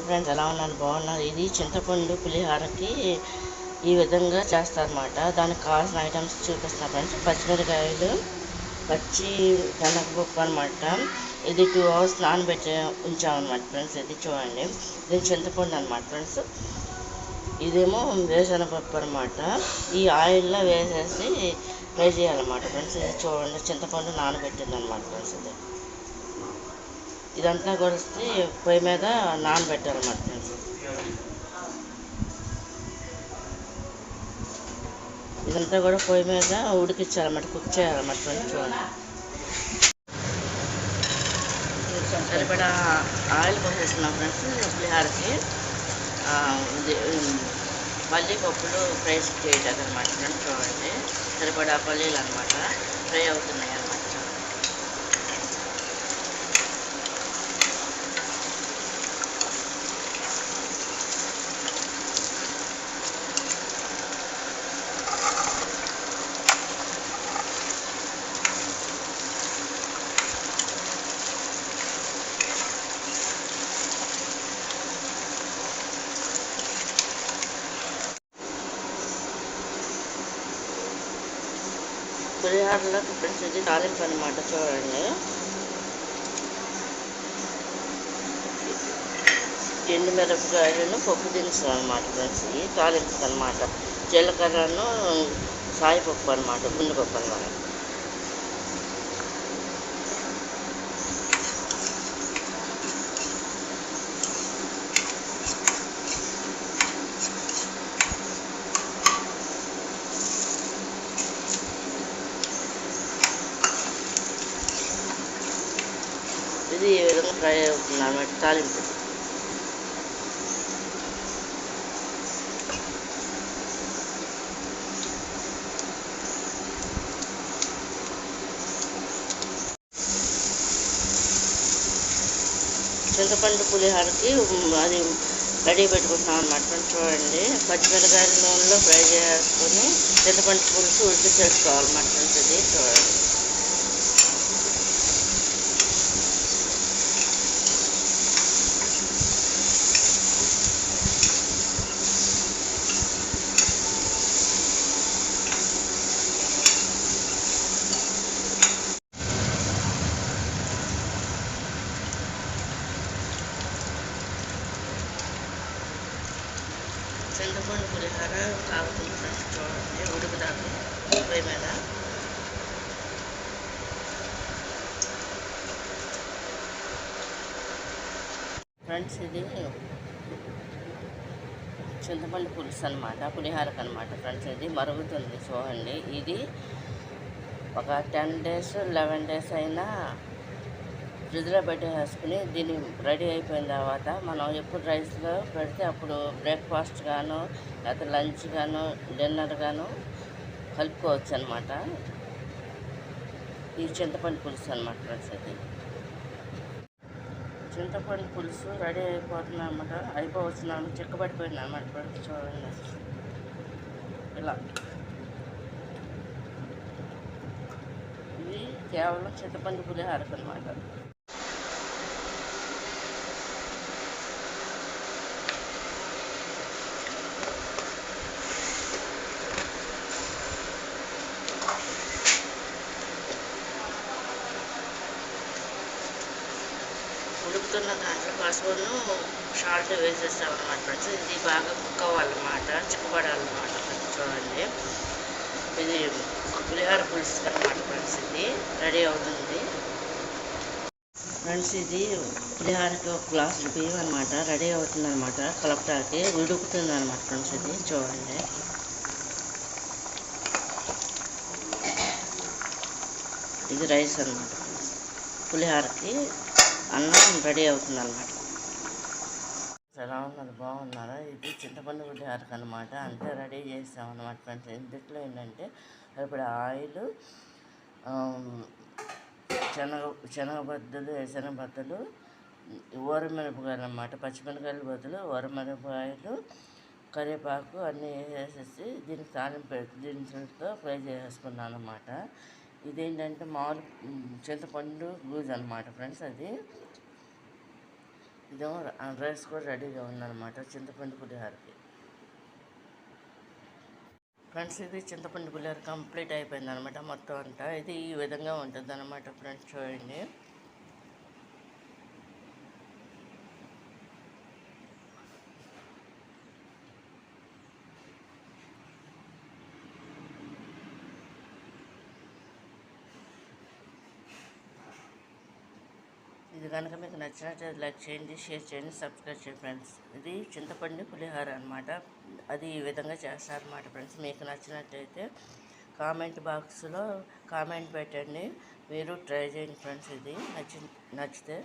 Friends ఎలా ఉన్నారు? బాగున్నారు. ఇది చింతపండు పులిహోరకి ఈ విధంగా చేస్తారన్నమాట. దానికి కావాల్సిన ఐటమ్స్ చూపిస్తున్నా ఫ్రెండ్స్. పచ్చిమిరకాయలు, పచ్చి శనగపప్పు అనమాట. ఇది 2 hours నానబెట్టి ఉంచామన్నమాట ఫ్రెండ్స్. ఇది చూడండి, ఇది చింతపండు అనమాట ఫ్రెండ్స్. ఇదేమో వేరుశనగపప్పు అనమాట. ఈ ఆయిల్లో వేసేసి ఫ్రై చేయాలన్నమాట ఫ్రెండ్స్. ఇది చూడండి, చింతపండు నానబెట్టింది అనమాట ఫ్రెండ్స్. ఇదంతా కొలిస్తే పొయ్యి మీద నానబెట్టాలన్నమాట ఫ్రెండ్స్. ఇదంతా కూడా పొయ్యి మీద ఉడికించాలన్నమాట, కుక్ చేయాలన్నమాట ఫ్రెండ్స్. చూడండి, సరిపడా ఆయిల్ పోసేస్తున్నాం ఫ్రెండ్స్. పులిహోరకి పల్లి పప్పులు ఫ్రై చేయటం అనమాట ఫ్రెండ్స్. చూడండి, సరిపడా పల్లీలు అనమాట ఫ్రై అవుతున్నాయి అనమాట. పులిహోరలోకి ఫ్రెండ్స్ ఇది తాలింపు అనమాట. చూడండి, ఎండుమిరపకాయలను పప్పు దినుసులు అనమాట ఫ్రెండ్స్. ఇది తాలింపు అనమాట. జీలకర్రను సాయిపప్పు అనమాట, గుండెపప్పు అనమాట. ఇది ఈ విధంగా ఫ్రై అవుతుంది అన్నమాట తాలింపు. చింతపండు పులిహోరకి అది రెడీ పెట్టుకుంటున్నాం అన్నమాట. చూడండి, పచ్చిమిరకాయల నూనెలో ఫ్రై చేసుకొని చింతపండు పులుసు ఉడికి చేసుకోవాలన్నమాట. ఇది చూడండి, చింతపండు పులిహోర కాగుతుంది ఫ్రెండ్స్. చూడండి, ఉడుకుదాకా పొయ్యి మీద. ఫ్రెండ్స్, ఇది చింతపండు పులుసు అనమాట, పులిహోరకు అనమాట ఫ్రెండ్స్. ఇది మరుగుతుంది చూడండి. ఇది ఒక 10 days 11 days అయినా ఫ్రిడ్జ్లో పెట్టేసుకుని దీన్ని రెడీ అయిపోయిన తర్వాత మనం ఎప్పుడు రైస్లో పెడితే అప్పుడు బ్రేక్ఫాస్ట్ గాను, లేకపోతే లంచ్ గాను, డిన్నర్ గాను కలుపుకోవచ్చు అనమాట. ఈ చింతపండు పులుసు అనమాట ఫ్రెండ్స్. అది చింతపండు పులుసు రెడీ అయిపోతుంది అనమాట. అయిపోవచ్చున్నాను, చిక్కబడిపోయింది అనమాట ఫ్రెండ్స్. చూడండి, ఇలా. ఇది కేవలం చింతపండు పులిహోరకు అనమాట. ఉడుకుతున్న దాంట్లో పసుపును సాల్ట్ వేసేస్తాం అనమాట ఫ్రెండ్స్. ఇది బాగా కుక్ అవ్వాలన్నమాట, చిక్కబడాలన్నమాట. చూడండి, ఇది పులిహోర పులుసు అనమాట ఫ్రెండ్స్. ఇది రెడీ అవుతుంది ఫ్రెండ్స్. ఇది పులిహోరకి 1 గ్లాసు బియ్యం అనమాట రెడీ అవుతుంది అనమాట. కలపటానికి ఉడుకుతుంది అనమాట ఫ్రెండ్స్. ఇది చూడండి, ఇది రైస్ అనమాట ఫ్రెండ్స్. పులిహోరకి అన్నం రెడీ అవుతుంది అనమాట. ఎలా ఉన్నారు? బాగున్నారా? ఇది చింతపండు పులిహోరకు అనమాట. అంతే రెడీ చేస్తామన్నమాట ఫ్రెండ్స్. ఇందులో ఏంటంటే ఇప్పుడు ఆయిల్, శనగబద్దలు, శనగబద్దలు, ఊరమిరపకాయలు అన్నమాట. పచ్చిమిరపకాయల బదులు ఊరమిరపకాయలు, కరివేపాకు అన్నీ వేసేసి దీనికి తాలింపు దినుసులతో ఫ్రై చేసుకున్నాను అనమాట. ఇదేంటంటే మామూలు చింతపండు గూజు అనమాట ఫ్రెండ్స్. అది ఇదేమో రైస్ కూడా రెడీగా ఉందన్నమాట చింతపండు పులిహోరకి. ఫ్రెండ్స్, ఇది చింతపండు పులిహోర కంప్లీట్ అయిపోయింది అనమాట మొత్తం అంతా. ఇది ఈ విధంగా ఉంటుంది అనమాట ఫ్రెండ్స్, చూడండి. ఇది కనుక మీకు నచ్చినట్లయితే లైక్ చేయండి, షేర్ చేయండి, సబ్స్క్రైబ్ చేయండి ఫ్రెండ్స్. ఇది చింతపండు పులిహోర అనమాట. అది ఈ విధంగా చేస్తారన్నమాట ఫ్రెండ్స్. మీకు నచ్చినట్లయితే కామెంట్ బాక్స్లో కామెంట్ పెట్టండి. మీరు ట్రై చేయండి ఫ్రెండ్స్, ఇది నచ్చితే.